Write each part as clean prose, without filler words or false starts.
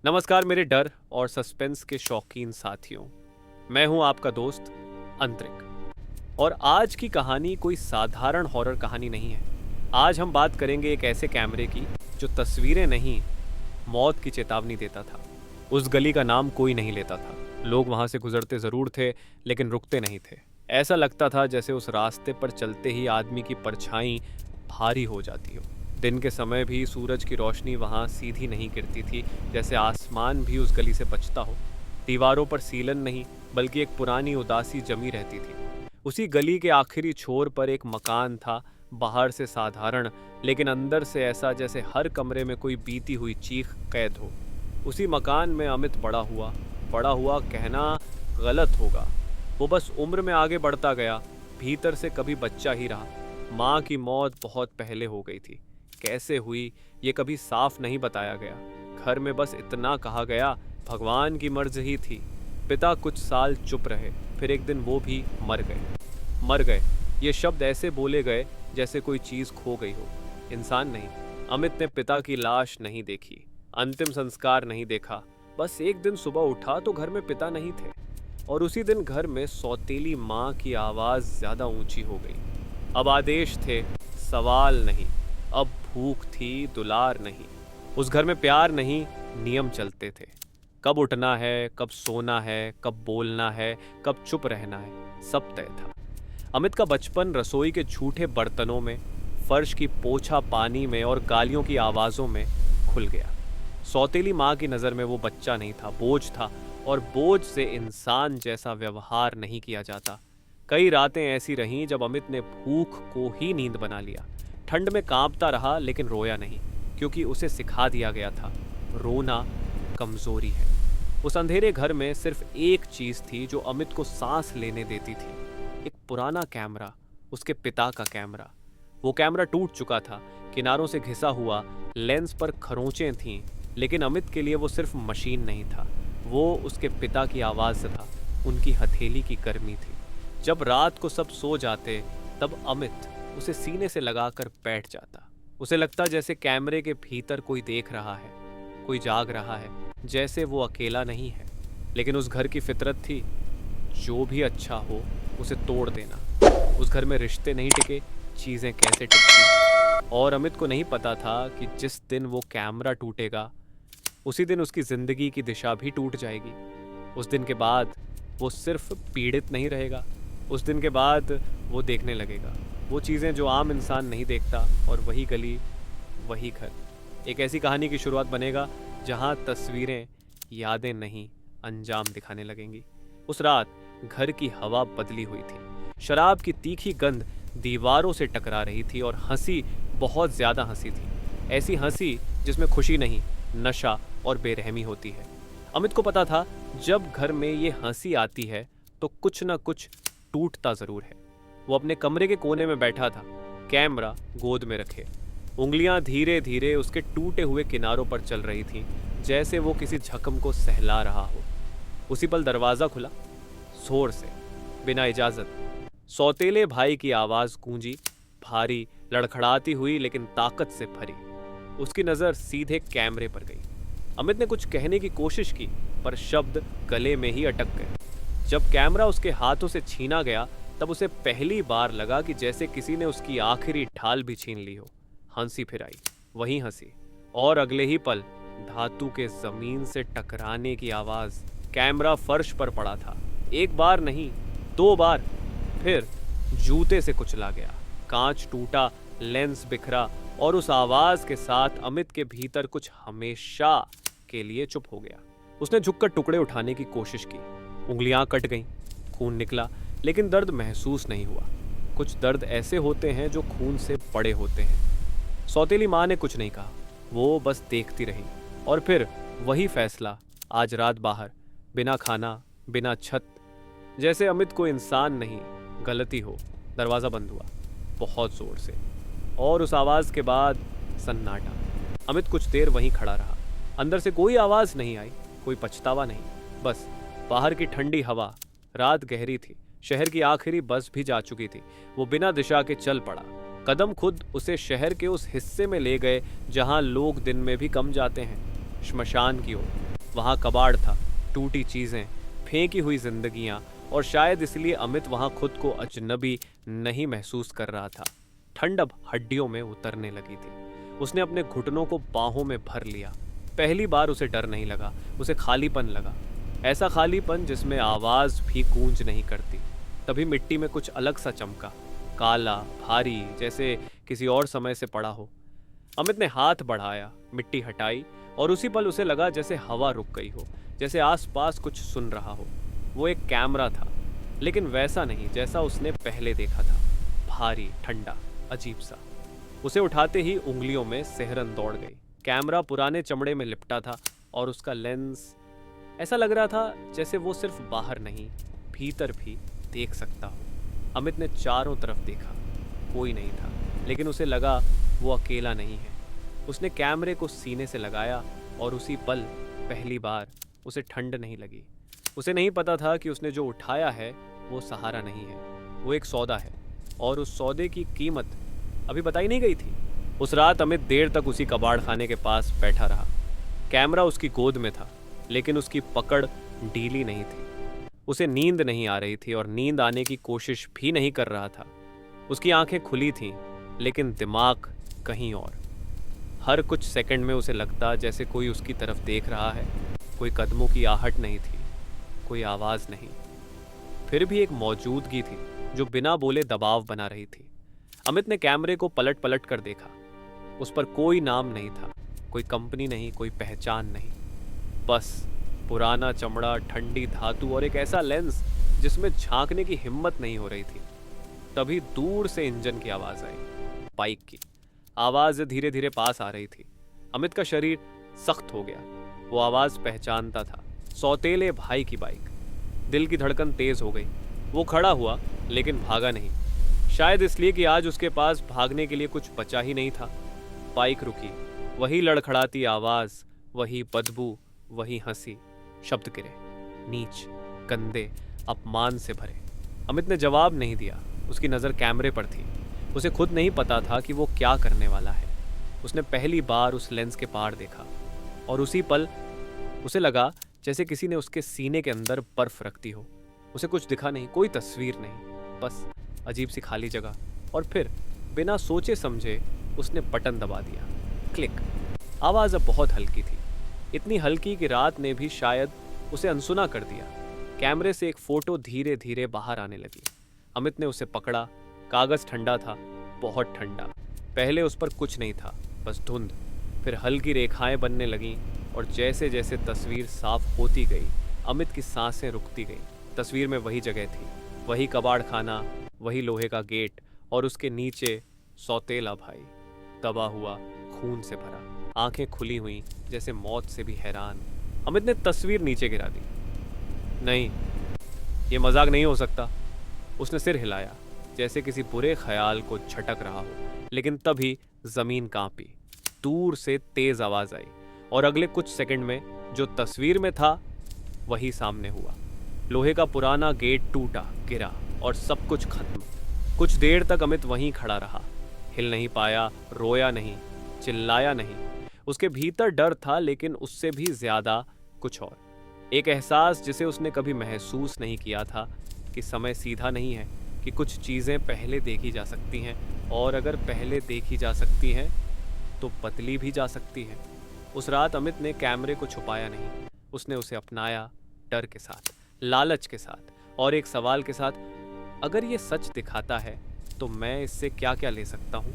नमस्कार मेरे डर और सस्पेंस के शौकीन साथियों। मैं हूं आपका दोस्त अंतरिक और आज की कहानी कोई साधारण हॉरर कहानी नहीं है। आज हम बात करेंगे एक ऐसे कैमरे की जो तस्वीरें नहीं, मौत की चेतावनी देता था। उस गली का नाम कोई नहीं लेता था। लोग वहां से गुजरते जरूर थे लेकिन रुकते नहीं थे। ऐसा लगता था जैसे उस रास्ते पर चलते ही आदमी की परछाई भारी हो जाती हो। दिन के समय भी सूरज की रोशनी वहां सीधी नहीं गिरती थी, जैसे आसमान भी उस गली से बचता हो। दीवारों पर सीलन नहीं बल्कि एक पुरानी उदासी जमी रहती थी। उसी गली के आखिरी छोर पर एक मकान था, बाहर से साधारण लेकिन अंदर से ऐसा जैसे हर कमरे में कोई बीती हुई चीख कैद हो। उसी मकान में अमित बड़ा हुआ कहना गलत होगा। वो बस उम्र में आगे बढ़ता गया, भीतर से कभी बच्चा ही रहा। माँ की मौत बहुत पहले हो गई थी। कैसे हुई ये कभी साफ नहीं बताया गया। घर में बस इतना कहा गया, भगवान की मर्जी ही थी। पिता कुछ साल चुप रहे, फिर एक दिन वो भी मर गए। ये शब्द ऐसे बोले गए जैसे कोई चीज खो गई हो, इंसान नहीं। अमित ने पिता की लाश नहीं देखी, अंतिम संस्कार नहीं देखा। बस एक दिन सुबह उठा तो घर में पिता नहीं थे, और उसी दिन घर में सौतेली माँ की आवाज ज्यादा ऊंची हो गई। अब आदेश थे, सवाल नहीं। अब भूख थी, दुलार नहीं। उस घर में प्यार नहीं, नियम चलते थे। कब उठना है, कब सोना है, कब बोलना है, कब चुप रहना है, सब तय था। अमित का बचपन रसोई के झूठे बर्तनों में, फर्श की पोछा पानी में और गालियों की आवाज़ों में खुल गया। सौतेली माँ की नज़र में वो बच्चा नहीं था, बोझ था, और बोझ से इंसान जैसा व्यवहार नहीं किया जाता। कई रातें ऐसी रहीं जब अमित ने भूख को ही नींद बना लिया। ठंड में कांपता रहा लेकिन रोया नहीं, क्योंकि उसे सिखा दिया गया था, रोना कमजोरी है। उस अंधेरे घर में सिर्फ एक चीज थी जो अमित को सांस लेने देती थी, एक पुराना कैमरा, उसके पिता का कैमरा। वो कैमरा टूट चुका था, किनारों से घिसा हुआ, लेंस पर खरोंचें थीं, लेकिन अमित के लिए वो सिर्फ मशीन नहीं था, वो उसके पिता की आवाज़ था, उनकी हथेली की गर्मी थी। जब रात को सब सो जाते तब अमित उसे सीने से लगाकर बैठ जाता। उसे लगता जैसे कैमरे के भीतर कोई देख रहा है, कोई जाग रहा है, जैसे वो अकेला नहीं है। लेकिन उस घर की फितरत थी, जो भी अच्छा हो उसे तोड़ देना। उस घर में रिश्ते नहीं टिके, चीज़ें कैसे टिकती। और अमित को नहीं पता था कि जिस दिन वो कैमरा टूटेगा, उसी दिन उसकी जिंदगी की दिशा भी टूट जाएगी। उस दिन के बाद वो सिर्फ पीड़ित नहीं रहेगा, उस दिन के बाद वो देखने लगेगा वो चीज़ें जो आम इंसान नहीं देखता, और वही गली, वही घर एक ऐसी कहानी की शुरुआत बनेगा जहां तस्वीरें यादें नहीं, अंजाम दिखाने लगेंगी। उस रात घर की हवा बदली हुई थी। शराब की तीखी गंध दीवारों से टकरा रही थी, और हंसी बहुत ज़्यादा हंसी थी। ऐसी हंसी जिसमें खुशी नहीं, नशा और बेरहमी होती है। अमित को पता था जब घर में ये हंसी आती है तो कुछ ना कुछ टूटता ज़रूर है। वो अपने कमरे के कोने में बैठा था, कैमरा गोद में रखे। उंगलियां धीरे धीरे उसके टूटे हुए किनारों पर चल रही थीं, जैसे वो किसी जख्म को सहला रहा हो। उसी पल दरवाज़ा खुला, जोर से, बिना इजाज़त। सौतेले भाई की आवाज़ गूंजी, भारी, लड़खड़ाती हुई लेकिन ताकत से भरी। उसकी नज़र सीधे कैमरे पर गई। अमित ने कुछ कहने की कोशिश की, पर शब्द गले में ही अटक गए। जब कैमरा उसके हाथों से छीना गया तब उसे पहली बार लगा कि जैसे किसी ने उसकी आखिरी ढाल भी छीन ली हो। हंसी फिर आई, वही हंसी, और अगले ही पल धातु के जमीन से टकराने की आवाज। कैमरा फर्श पर पड़ा था, एक बार नहीं, 2 बार। फिर जूते से कुचला गया, कांच टूटा, लेंस बिखरा, और उस आवाज के साथ अमित के भीतर कुछ हमेशा के लिए चुप हो गया। उसने झुककर टुकड़े उठाने की कोशिश की, उंगलियां कट गईं, खून निकला, लेकिन दर्द महसूस नहीं हुआ। कुछ दर्द ऐसे होते हैं जो खून से बड़े होते हैं। सौतेली माँ ने कुछ नहीं कहा, वो बस देखती रही। और फिर वही फैसला, आज रात बाहर, बिना खाना, बिना छत, जैसे अमित को इंसान नहीं, गलती हो। दरवाज़ा बंद हुआ, बहुत ज़ोर से, और उस आवाज़ के बाद सन्नाटा। अमित कुछ देर वहीं खड़ा रहा। अंदर से कोई आवाज़ नहीं आई, कोई पछतावा नहीं, बस बाहर की ठंडी हवा, रात गहरी थी, शहर की आखिरी बस भी जा चुकी थी। वो बिना दिशा के चल पड़ा। कदम खुद उसे शहर के उस हिस्से में ले गए जहां लोग दिन में भी कम जाते हैं, श्मशान की ओर। वहां कबाड़ था, टूटी चीजें, फेंकी हुई जिंदगियां, और शायद इसलिए अमित वहां खुद को अजनबी नहीं महसूस कर रहा था। ठंड अब हड्डियों में उतरने लगी थी। उसने अपने घुटनों को बाहों में भर लिया। पहली बार उसे डर नहीं लगा, उसे खालीपन लगा। ऐसा खालीपन जिसमें आवाज भी गूंज नहीं करती। तभी मिट्टी में कुछ अलग सा चमका, काला, भारी, जैसे किसी और समय से पड़ा हो। अमित ने हाथ बढ़ाया, मिट्टी हटाई, और उसी पल उसे लगा जैसे हवा रुक गई हो, जैसे आसपास कुछ सुन रहा हो। वो एक कैमरा था, लेकिन वैसा नहीं जैसा उसने पहले देखा था। भारी, ठंडा, अजीब सा। उसे उठाते ही उंगलियों में सिहरन दौड़ गई। कैमरा पुराने चमड़े में लिपटा था, और उसका लेंस ऐसा लग रहा था जैसे वो सिर्फ बाहर नहीं, भीतर भी देख सकता हो। अमित ने चारों तरफ देखा, कोई नहीं था, लेकिन उसे लगा वो अकेला नहीं है। उसने कैमरे को सीने से लगाया, और उसी पल पहली बार उसे ठंड नहीं लगी। उसे नहीं पता था कि उसने जो उठाया है वो सहारा नहीं है, वो एक सौदा है, और उस सौदे की कीमत अभी बताई नहीं गई थी। उस रात अमित देर तक उसी कबाड़ खाने के पास बैठा रहा। कैमरा उसकी गोद में था, लेकिन उसकी पकड़ ढीली नहीं थी। उसे नींद नहीं आ रही थी, और नींद आने की कोशिश भी नहीं कर रहा था। उसकी आंखें खुली थीं, लेकिन दिमाग कहीं और। हर कुछ सेकंड में उसे लगता जैसे कोई उसकी तरफ देख रहा है। कोई कदमों की आहट नहीं थी, कोई आवाज़ नहीं, फिर भी एक मौजूदगी थी जो बिना बोले दबाव बना रही थी। अमित ने कैमरे को पलट पलट कर देखा। उस पर कोई नाम नहीं था, कोई कंपनी नहीं, कोई पहचान नहीं, बस पुराना चमड़ा, ठंडी धातु, और एक ऐसा लेंस जिसमें झांकने की हिम्मत नहीं हो रही थी। तभी दूर से इंजन की आवाज आई, बाइक की। आवाज धीरे धीरे पास आ रही थी। अमित का शरीर सख्त हो गया। वो आवाज पहचानता था, सौतेले भाई की बाइक। दिल की धड़कन तेज हो गई। वो खड़ा हुआ, लेकिन भागा नहीं, शायद इसलिए कि आज उसके पास भागने के लिए कुछ बचा ही नहीं था। बाइक रुकी, वही लड़खड़ाती आवाज, वही बदबू, वही हंसी। शब्द गिरे, नीच, गंदे, अपमान से भरे। अमित ने जवाब नहीं दिया। उसकी नज़र कैमरे पर थी। उसे खुद नहीं पता था कि वो क्या करने वाला है। उसने पहली बार उस लेंस के पार देखा, और उसी पल उसे लगा जैसे किसी ने उसके सीने के अंदर बर्फ रख दी हो। उसे कुछ दिखा नहीं, कोई तस्वीर नहीं, बस अजीब सी खाली जगह। और फिर बिना सोचे समझे उसने बटन दबा दिया। क्लिक। आवाज़ अब बहुत हल्की थी, इतनी हल्की कि रात ने भी शायद उसे अनसुना कर दिया। कैमरे से एक फ़ोटो धीरे धीरे बाहर आने लगी। अमित ने उसे पकड़ा। कागज़ ठंडा था, बहुत ठंडा। पहले उस पर कुछ नहीं था, बस धुंध। फिर हल्की रेखाएं बनने लगीं, और जैसे जैसे तस्वीर साफ होती गई, अमित की सांसें रुकती गईं। तस्वीर में वही जगह थी, वही कबाड़ खाना, वही लोहे का गेट, और उसके नीचे सौतेला भाई, दबा हुआ, खून से भरा, आंखें खुली हुई, जैसे मौत से भी हैरान। अमित ने तस्वीर नीचे गिरा दी। नहीं, ये मजाक नहीं हो सकता। उसने सिर हिलाया, जैसे किसी बुरे ख्याल को झटक रहा हो। लेकिन तभी जमीन कांपी, दूर से तेज आवाज आई, और अगले कुछ सेकंड में जो तस्वीर में था वही सामने हुआ। लोहे का पुराना गेट टूटा, गिरा, और सब कुछ खत्म। कुछ देर तक अमित वहीं खड़ा रहा, हिल नहीं पाया, रोया नहीं, चिल्लाया नहीं। उसके भीतर डर था, लेकिन उससे भी ज्यादा कुछ और, एक एहसास जिसे उसने कभी महसूस नहीं किया था कि समय सीधा नहीं है, कि कुछ चीज़ें पहले देखी जा सकती हैं, और अगर पहले देखी जा सकती हैं तो बदली भी जा सकती हैं। उस रात अमित ने कैमरे को छुपाया नहीं, उसने उसे अपनाया, डर के साथ, लालच के साथ, और एक सवाल के साथ, अगर ये सच दिखाता है तो मैं इससे क्या क्या ले सकता हूँ।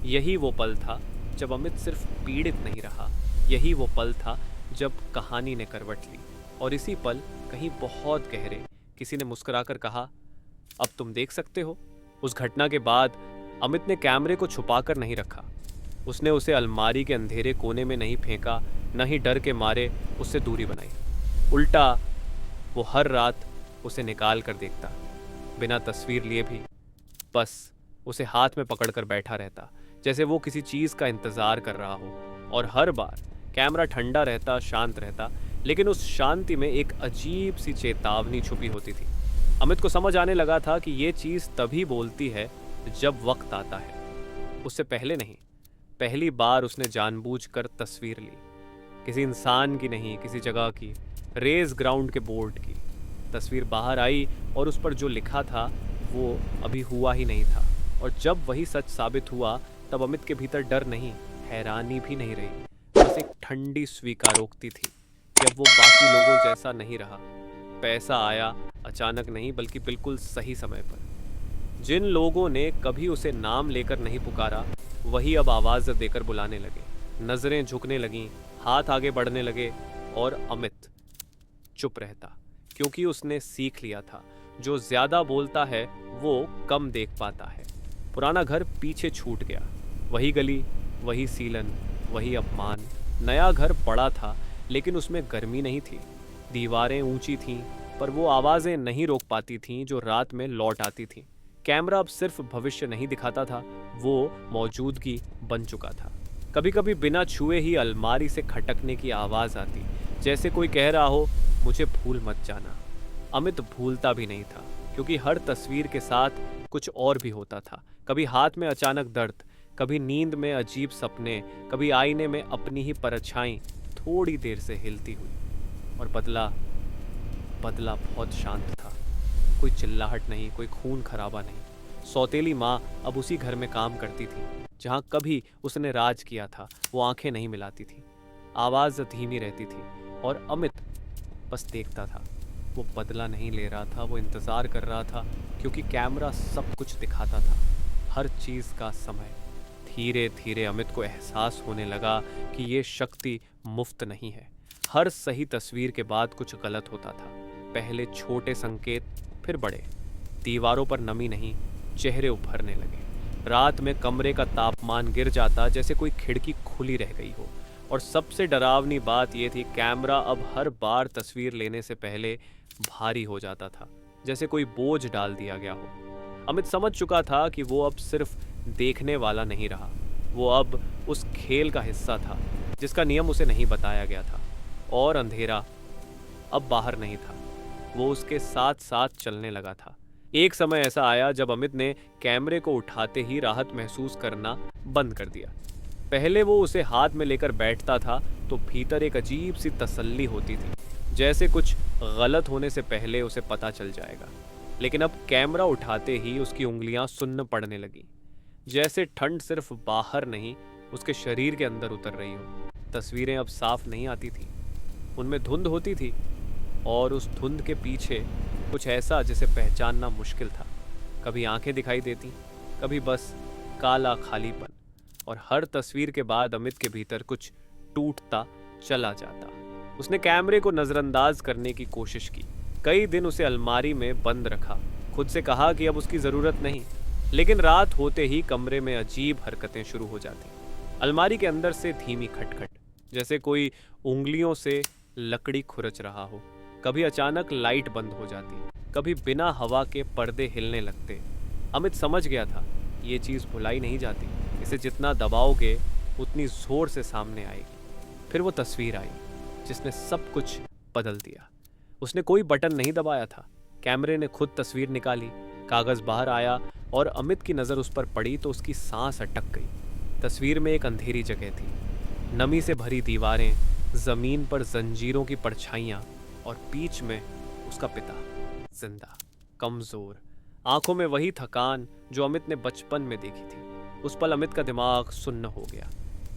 यही वो पल था जब अमित सिर्फ पीड़ित नहीं रहा, यही वो पल था जब कहानी ने करवट ली। और इसी पल कहीं बहुत गहरे किसी ने मुस्कुराकर कहा, अब तुम देख सकते हो। उस घटना के बाद अमित ने कैमरे को छुपाकर नहीं रखा। उसने उसे अलमारी के अंधेरे कोने में नहीं फेंका, न ही डर के मारे उससे दूरी बनाई। उल्टा वो हर रात उसे निकाल कर देखता, बिना तस्वीर लिए भी, बस उसे हाथ में पकड़कर बैठा रहता, जैसे वो किसी चीज़ का इंतज़ार कर रहा हो। और हर बार कैमरा ठंडा रहता, शांत रहता, लेकिन उस शांति में एक अजीब सी चेतावनी छुपी होती थी। अमित को समझ आने लगा था कि ये चीज़ तभी बोलती है जब वक्त आता है, उससे पहले नहीं। पहली बार उसने जानबूझकर तस्वीर ली, किसी इंसान की नहीं, किसी जगह की, रेस ग्राउंड के बोर्ड की। तस्वीर बाहर आई और उस पर जो लिखा था वो अभी हुआ ही नहीं था। और जब वही सच साबित हुआ तब अमित के भीतर डर नहीं, हैरानी भी नहीं रही, बस एक ठंडी स्वीकारोक्ति थी कि अब वो बाकी लोगों जैसा नहीं रहा। पैसा आया अचानक नहीं, बल्कि बिल्कुल सही समय पर। जिन लोगों ने कभी उसे नाम लेकर नहीं पुकारा, वही अब आवाज़ देकर बुलाने लगे। नज़रें झुकने लगीं, हाथ आगे बढ़ने लगे, और अमित चुप रहता, क्योंकि उसने सीख लिया था, जो ज़्यादा बोलता है वो कम देख पाता है। पुराना घर पीछे छूट गया, वही गली, वही सीलन, वही अपमान। नया घर बड़ा था, लेकिन उसमें गर्मी नहीं थी। दीवारें ऊंची थीं, पर वो आवाज़ें नहीं रोक पाती थीं जो रात में लौट आती थीं। कैमरा अब सिर्फ भविष्य नहीं दिखाता था, वो मौजूदगी बन चुका था। कभी कभी बिना छुए ही अलमारी से खटकने की आवाज़ आती, जैसे कोई कह रहा हो, मुझे भूल मत जाना। अमित भूलता भी नहीं था, क्योंकि हर तस्वीर के साथ कुछ और भी होता था। कभी हाथ में अचानक दर्द, कभी नींद में अजीब सपने, कभी आईने में अपनी ही परछाई थोड़ी देर से हिलती हुई। और बदला बहुत शांत था। कोई चिल्लाहट नहीं, कोई खून खराबा नहीं। सौतेली माँ अब उसी घर में काम करती थी जहाँ कभी उसने राज किया था। वो आंखें नहीं मिलाती थी, आवाज़ धीमी रहती थी, और अमित बस देखता था। वो बदला नहीं ले रहा था, वो इंतज़ार कर रहा था, क्योंकि कैमरा सब कुछ दिखाता था, हर चीज़ का समय। धीरे धीरे अमित को एहसास होने लगा कि ये शक्ति मुफ्त नहीं है। हर सही तस्वीर के बाद कुछ गलत होता था। पहले छोटे संकेत, फिर बड़े। दीवारों पर नमी नहीं, चेहरे उभरने लगे। रात में कमरे का तापमान गिर जाता, जैसे कोई खिड़की खुली रह गई हो। और सबसे डरावनी बात यह थी, कैमरा अब हर बार तस्वीर लेने से पहले भारी हो जाता था, जैसे कोई बोझ डाल दिया गया हो। अमित समझ चुका था कि वो अब सिर्फ देखने वाला नहीं रहा, वो अब उस खेल का हिस्सा था जिसका नियम उसे नहीं बताया गया था। और अंधेरा अब बाहर नहीं था, वो उसके साथ साथ चलने लगा था। एक समय ऐसा आया जब अमित ने कैमरे को उठाते ही राहत महसूस करना बंद कर दिया। पहले वो उसे हाथ में लेकर बैठता था तो भीतर एक अजीब सी तसल्ली होती थी, जैसे कुछ गलत होने से पहले उसे पता चल जाएगा। लेकिन अब कैमरा उठाते ही उसकी उंगलियां सुन्न पड़ने लगीं, जैसे ठंड सिर्फ बाहर नहीं, उसके शरीर के अंदर उतर रही हो। तस्वीरें अब साफ नहीं आती थी, उनमें धुंध होती थी, और उस धुंध के पीछे कुछ ऐसा जिसे पहचानना मुश्किल था। कभी आंखें दिखाई देती, कभी बस काला खालीपन। और हर तस्वीर के बाद अमित के भीतर कुछ टूटता चला जाता। उसने कैमरे को नज़रअंदाज करने की कोशिश की। कई दिन उसे अलमारी में बंद रखा, खुद से कहा कि अब उसकी ज़रूरत नहीं। लेकिन रात होते ही कमरे में अजीब हरकतें शुरू हो जाती। अलमारी के अंदर से धीमी खटखट, जैसे कोई उंगलियों से लकड़ी खुरच रहा हो। कभी अचानक लाइट बंद हो जाती, कभी बिना हवा के पर्दे हिलने लगते। अमित समझ गया था, ये चीज़ भुलाई नहीं जाती, इसे जितना दबाओगे उतनी जोर से सामने आएगी। फिर वो तस्वीर आई जिसने सब कुछ बदल दिया। उसने कोई बटन नहीं दबाया था, कैमरे ने खुद तस्वीर निकाली। कागज़ बाहर आया और अमित की नज़र उस पर पड़ी तो उसकी सांस अटक गई। तस्वीर में एक अंधेरी जगह थी, नमी से भरी दीवारें, ज़मीन पर जंजीरों की परछाइयाँ, और बीच में उसका पिता, जिंदा, कमज़ोर, आंखों में वही थकान जो अमित ने बचपन में देखी थी। उस पल अमित का दिमाग सुन्न हो गया।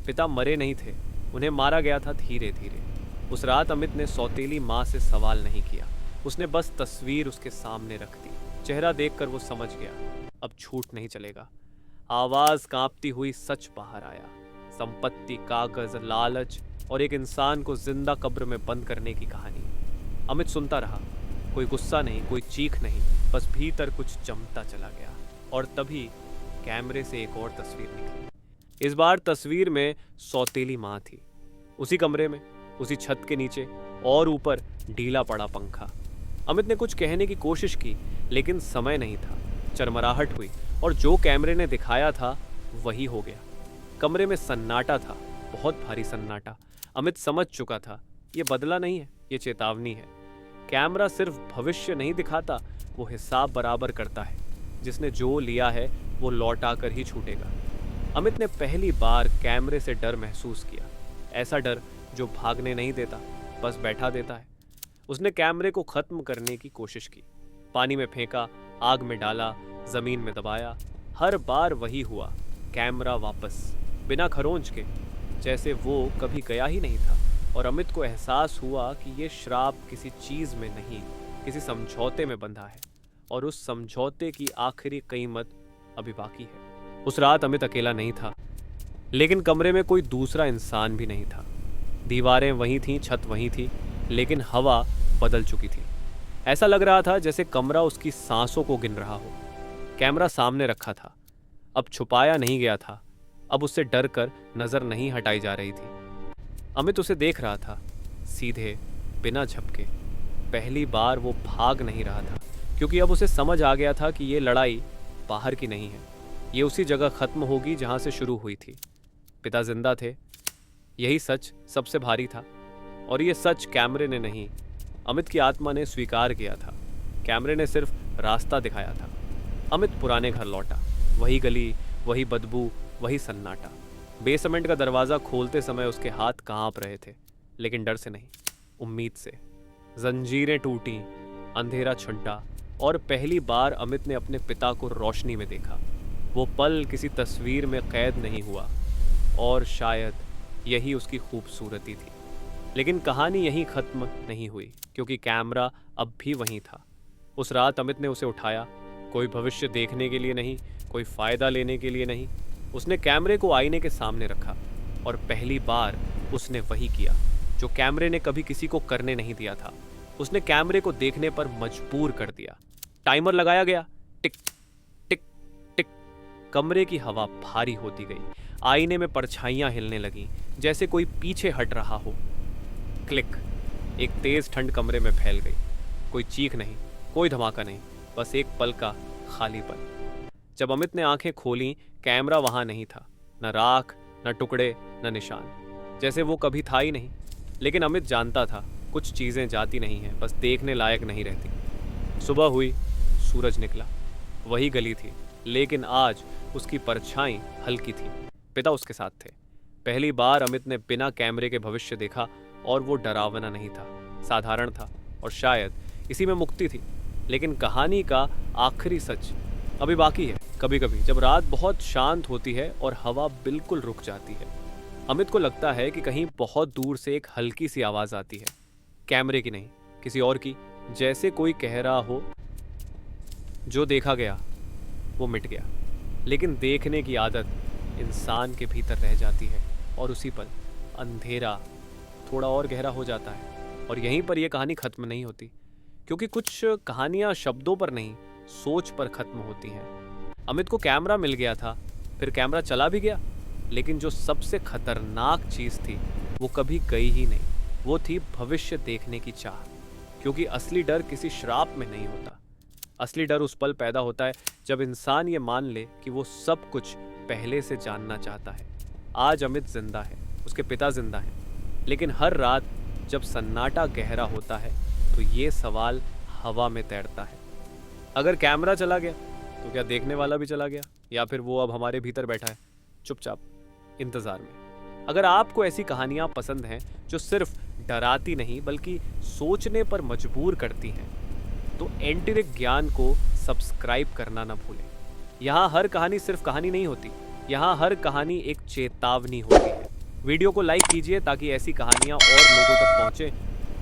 पिता मरे नहीं थे, उन्हें मारा गया था धीरे धीरे। उस रात अमित ने सौतेली माँ से सवाल नहीं किया, उसने बस तस्वीर उसके सामने रख दी। चेहरा देखकर वो समझ गया, अब झूठ नहीं चलेगा। आवाज़ कांपती हुई सच बाहर आया। संपत्ति, कागज, लालच और एक इंसान को जिंदा कब्र में बंद करने की कहानी। अमित सुनता रहा, कोई गुस्सा नहीं, कोई चीख नहीं, बस भीतर कुछ जमता चला गया। और तभी कैमरे से एक और तस्वीर निकली। इस बार तस्वीर में सौतेली माँ थी, उसी कमरे में, उसी छत के नीचे, और ऊपर ढीला पड़ा पंखा। अमित ने कुछ कहने की कोशिश की, लेकिन समय नहीं था। चरमराहट हुई, और जो कैमरे ने दिखाया था वही हो गया। कमरे में सन्नाटा था, बहुत भारी सन्नाटा। अमित समझ चुका था, ये बदला नहीं है, ये चेतावनी है। कैमरा सिर्फ भविष्य नहीं दिखाता, वो हिसाब बराबर करता है। जिसने जो लिया है वो लौटा कर ही छूटेगा। अमित ने पहली बार कैमरे से डर महसूस किया। ऐसा डर जो भागने नहीं देता, बस बैठा देता है। उसने कैमरे को खत्म करने की कोशिश की। पानी में फेंका, आग में डाला, जमीन में दबाया। हर बार वही हुआ, कैमरा वापस, बिना खरोंच के, जैसे वो कभी गया ही नहीं था। और अमित को एहसास हुआ कि ये श्राप किसी चीज में नहीं, किसी समझौते में बंधा है, और उस समझौते की आखिरी कीमत अभी बाकी है। उस रात अमित अकेला नहीं था, लेकिन कमरे में कोई दूसरा इंसान भी नहीं था। दीवारें वहीं थीं, छत वहीं थी, लेकिन हवा बदल चुकी थी। ऐसा लग रहा था जैसे कमरा उसकी सांसों को गिन रहा हो। कैमरा सामने रखा था, अब छुपाया नहीं गया था, अब उससे डर कर नजर नहीं हटाई जा रही थी। अमित उसे देख रहा था, सीधे, बिना झपके। पहली बार वो भाग नहीं रहा था, क्योंकि अब उसे समझ आ गया था कि ये लड़ाई बाहर की नहीं है, ये उसी जगह खत्म होगी जहां से शुरू हुई थी। पिता जिंदा थे, यही सच सबसे भारी था, और ये सच कैमरे ने नहीं, अमित की आत्मा ने स्वीकार किया था। कैमरे ने सिर्फ रास्ता दिखाया था। अमित पुराने घर लौटा, वही गली, वही बदबू, वही सन्नाटा। बेसमेंट का दरवाज़ा खोलते समय उसके हाथ कांप रहे थे, लेकिन डर से नहीं, उम्मीद से। जंजीरें टूटी, अंधेरा छुंटा, और पहली बार अमित ने अपने पिता को रोशनी में देखा। वो पल किसी तस्वीर में कैद नहीं हुआ, और शायद यही उसकी खूबसूरती थी। लेकिन कहानी यहीं ख़त्म नहीं हुई, क्योंकि कैमरा अब भी वहीं था। उस रात अमित ने उसे उठाया, कोई भविष्य देखने के लिए नहीं, कोई फ़ायदा लेने के लिए नहीं। उसने कैमरे को आईने के सामने रखा, और पहली बार उसने वही किया जो कैमरे ने कभी किसी को करने नहीं दिया था। उसने कैमरे को देखने पर मजबूर कर दिया। टाइमर लगाया गया, टिक टिक टिक। कमरे की हवा भारी होती गई, आईने में परछाइयां हिलने लगीं, जैसे कोई पीछे हट रहा हो। क्लिक। एक तेज ठंड कमरे में फैल गई। कोई चीख नहीं, कोई धमाका नहीं, बस एक पल का खालीपन। जब अमित ने आंखें खोलीं, कैमरा वहां नहीं था, न राख, न टुकड़े, न निशान, जैसे वो कभी था ही नहीं। लेकिन अमित जानता था, कुछ चीजें जाती नहीं हैं, बस देखने लायक नहीं रहती। सुबह हुई, सूरज निकला, वही गली थी, लेकिन आज उसकी परछाई हल्की थी। पिता उसके साथ थे। पहली बार अमित ने बिना कैमरे के भविष्य देखा, और वो डरावना नहीं था, साधारण था, और शायद इसी में मुक्ति थी। लेकिन कहानी का आखिरी सच अभी बाकी है। कभी कभी जब रात बहुत शांत होती है और हवा बिल्कुल रुक जाती है, अमित को लगता है कि कहीं बहुत दूर से एक हल्की सी आवाज़ आती है, कैमरे की नहीं, किसी और की, जैसे कोई कह रहा हो, जो देखा गया वो मिट गया। लेकिन देखने की आदत इंसान के भीतर रह जाती है, और उसी पल अंधेरा थोड़ा और गहरा हो जाता है। और यहीं पर यह कहानी खत्म नहीं होती, क्योंकि कुछ कहानियां शब्दों पर नहीं, सोच पर खत्म होती हैं। अमित को कैमरा मिल गया था, फिर कैमरा चला भी गया, लेकिन जो सबसे खतरनाक चीज़ थी वो कभी गई ही नहीं। वो थी भविष्य देखने की चाह। क्योंकि असली डर किसी श्राप में नहीं होता। असली डर उस पल पैदा होता है जब इंसान ये मान ले कि वो सब कुछ पहले से जानना चाहता है। आज अमित जिंदा है, उसके पिता जिंदा हैं, लेकिन हर रात जब सन्नाटा गहरा होता है तो ये सवाल हवा में तैरता है, अगर कैमरा चला गया तो क्या देखने वाला भी चला गया, या फिर वो अब हमारे भीतर बैठा है चुपचाप इंतजार में। अगर आपको ऐसी कहानियां पसंद हैं जो सिर्फ डराती नहीं बल्कि सोचने पर मजबूर करती हैं, तो एंटीरिक ज्ञान को सब्सक्राइब करना ना भूलें। यहाँ हर कहानी सिर्फ कहानी नहीं होती, यहाँ हर कहानी एक चेतावनी होती है। वीडियो को लाइक कीजिए ताकि ऐसी कहानियाँ और लोगों तक पहुँचे,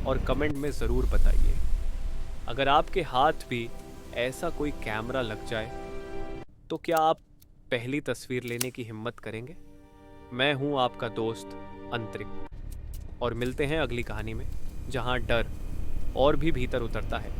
और कमेंट में ज़रूर बताइए। अगर आपके हाथ भी ऐसा कोई कैमरा लग जाए तो क्या आप पहली तस्वीर लेने की हिम्मत करेंगे? मैं हूं आपका दोस्त अंतरिक, और मिलते हैं अगली कहानी में, जहां डर और भी भीतर उतरता है।